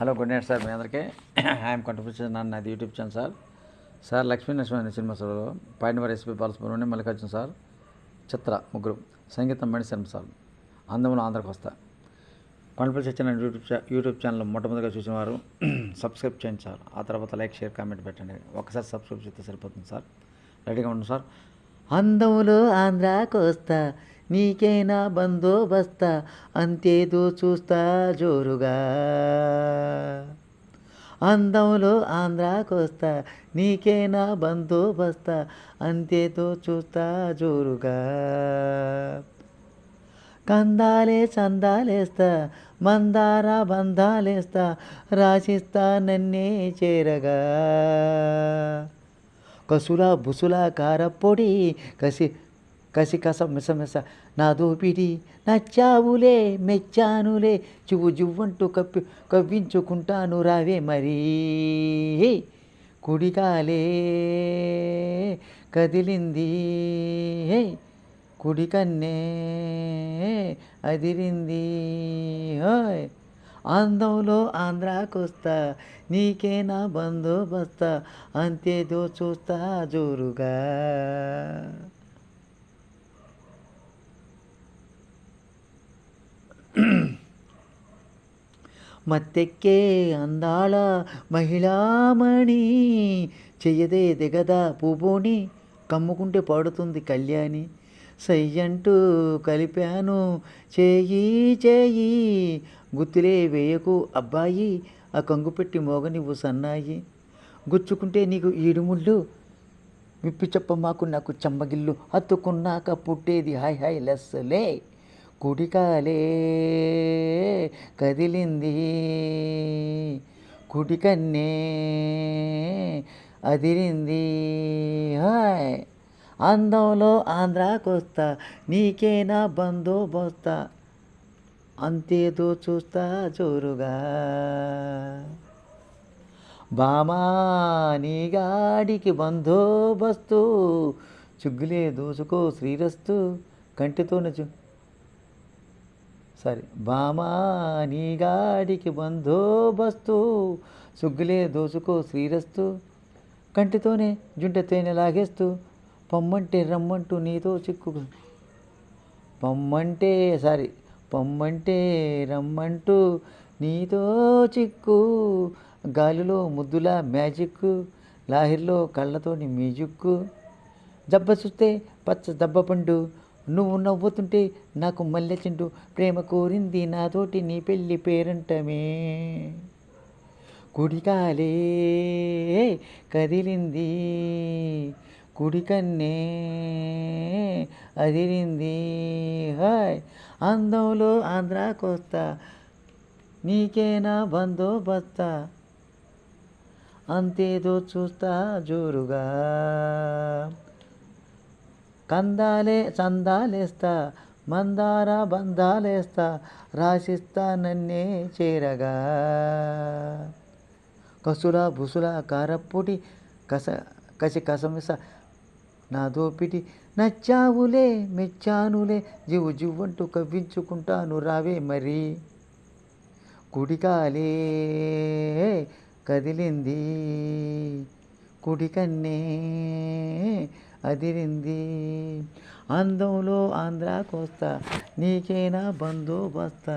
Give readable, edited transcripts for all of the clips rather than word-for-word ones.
Hello good night sir. మీ అందరికీ ఐఎమ్ కంట్రిబ్యూషన్ నాది YouTube channel sir. Sir Lakshmi Narasimha cinema sir పాడినవారు ఎస్పీ బాలసుబ్రహ్మణ్యం, మల్లికార్జున సార్, చిత్ర ముగ్గురు, సంగీతం మణిశర్మ సార్. అందములో ఆంధ్రాకి వస్తా. కొండపల్లి సత్యనారాయణ యూట్యూబ్ ఛానల్ మొట్టమొదటిగా చూసిన వారు సబ్స్క్రైబ్ చేయండి సార్. ఆ తర్వాత లైక్, షేర్, కామెంట్ పెట్టండి. ఒకసారి సబ్స్క్రైబ్ చేస్తే సరిపోతుంది సార్. రెడీగా ఉండండి సార్. అందములో ఆంధ్రాకొస్తా, నీకేనా బందోబస్తా, అంతేదో చూస్తా జోరుగా. అందంలో ఆంధ్రాకొస్తా, నీకేనా బందోబస్తా, అంతేదో చూస్తా జోరుగా. కందాలే చందాలేస్తా, మందార బంధాలేస్తా, రాసిస్తా నన్నే చేరగా. కసులా బుసులా కారపొడి కసి కసి కస మిసమిస నా దోపిడి, నచ్చావులే మెచ్చానులే, జివ్వు జివ్వంటూ కవ్వించుకుంటాను రావే మరీ. కుడికాలే కదిలింది, కుడికన్నే అదిరింది. హోయ్ అందంలో ఆంధ్రాకొస్తా, నీకేనా బందోబస్తా, అంతేదో చూస్తా జోరుగా. మత్తెక్కే అందాల మహిళామణి, చెయ్యదే దిగదా పువ్వుని, కమ్ముకుంటే పాడుతుంది కళ్యాణి. సయ్యంటూ కలిపాను చేయి చేయి, గుత్తులే వేయకు అబ్బాయి, ఆ కంగు పెట్టి మోగనివ్వు సన్నాయి. గుచ్చుకుంటే నీకు ఈడుముళ్ళు, విప్పి చెప్ప మాకు నాకు చెమ్మగిల్లు, హత్తుకున్నాక పుట్టేది హాయ్ హాయ్ లెస్సలే. కుడికాలే కదిలింది, కుడికన్నే అదిరింది. హాయ్ అందంలో ఆంధ్రాకొస్తా, నీకేనా బందోబస్తా, అంతేదో చూస్తా జోరుగా. బామా నీ గాడికి బందోబస్తు, చుగ్గులే దోసుకో శ్రీరస్తు, కంటితోనే బామా నీ గాడికి బందోబస్తు, సుగ్గులే దోసుకో శ్రీరస్తు, కంటితోనే జుంట తేనె లాగేస్తూ, పొమ్మంటే రమ్మంటూ నీతో చిక్కు, పొమ్మంటే రమ్మంటూ నీతో చిక్కు. గాలిలో ముద్దుల మ్యాజిక్, లాహిర్లో కళ్ళతోని మ్యూజిక్కు. జబ్బ చూస్తే పచ్చ దబ్బ పండు, నువ్వు నవ్వుతుంటే నాకు మల్లె చెండు, ప్రేమ కోరింది నాతోటి నీ పెళ్ళి పేరంటమే. కుడికాలే కదిలింది, కుడికన్నే అదిరింది. హాయ్ అందంలో ఆంధ్రాకొస్తా, నీకేనా బందోబస్తా, అంతేదో చూస్తా జోరుగా. కందాలే చందాలేస్తా, మందార బంధాలేస్తా, రాసిస్తా నన్నే చేరగా. కసులా బుసులా కారప్పొడి కసి కసమిస నా దోపిడి, నచ్చావులే మెచ్చానులే, జివ్వు జివ్వంటూ కవ్వించుకుంటాను రావే మరి. కుడికాలే కదిలింది, కుడికన్నే అదిరింది. అందంలో ఆంధ్రాకొస్తా, నీకేనా బందోబస్తా,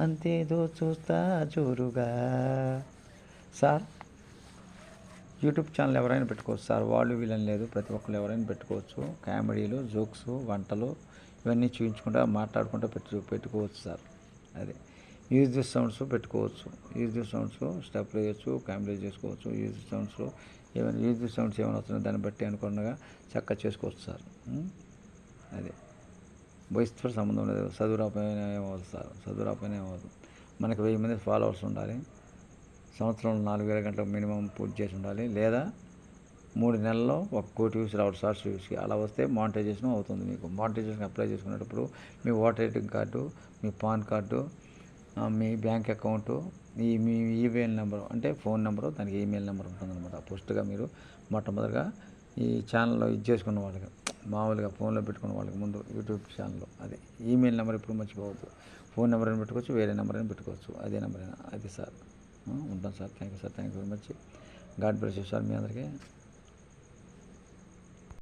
అంతేదో చూస్తా జోరుగా. సార్ యూట్యూబ్ ఛానల్ ఎవరైనా పెట్టుకోవచ్చు సార్. వాళ్ళు వీళ్ళని లేదు, ప్రతి ఒక్కరు ఎవరైనా పెట్టుకోవచ్చు. కామెడీలు, జోక్స్, వంటలు ఇవన్నీ చూపించుకుంటా మాట్లాడుకుంటూ పెట్టుకోవచ్చు సార్. అదే యూజ్ దిస్ సౌండ్స్ పెట్టుకోవచ్చు. యూజ్ దిస్ సౌండ్స్ స్టెప్లు వేయచ్చు, కామెడీ చేసుకోవచ్చు. యూజ్ దిస్ సౌండ్స్లో ఏమైనా యూజ్ దిస్ సౌండ్స్ ఏమైనా వస్తున్నాయో దాన్ని బట్టి అనుకున్నగా చక్కగా చేసుకోవచ్చు సార్. అదే వయసుతో సంబంధం లేదు. చదువు రాకపోయినా ఏమవుతుంది సార్, చదువు రాకపోయినా ఏమవుతుంది. మనకి 1000 మంది ఫాలోవర్స్ ఉండాలి, సంవత్సరంలో 4000 గంటలు మినిమం పూర్తి చేసి ఉండాలి, లేదా 3 నెలల్లో 1 కోటి వ్యూస్ రావాలి షార్ట్స్ వ్యూస్కి. అలా వస్తే మానిటైజేషన్ అవుతుంది. మీకు మానిటైజేషన్ అప్లై చేసుకునేటప్పుడు మీ ఓటర్ ఐడి కార్డు, మీ పాన్ కార్డు, మీ బ్యాంక్ అకౌంటు, మీ ఈమెయిల్ నెంబరు, అంటే ఫోన్ నెంబరు, దానికి ఈమెయిల్ నెంబర్ ఉంటుందన్నమాట. ఫస్ట్గా మీరు మొట్టమొదటిగా ఈ ఛానల్లో ఇది చేసుకున్న వాళ్ళకి, మామూలుగా ఫోన్లో పెట్టుకున్న వాళ్ళకి ముందు యూట్యూబ్ ఛానల్లో అదే ఈమెయిల్ నెంబర్ ఎప్పుడు మర్చిపోవద్దు. ఫోన్ నెంబర్ అయినా పెట్టుకోవచ్చు, వేరే నెంబర్ అయినా పెట్టుకోవచ్చు, అదే నెంబర్ అయినా. అది సార్ ఉంటాను sir. Thank you sir. Thank you very much. God bless you sir మీ అందరికీ.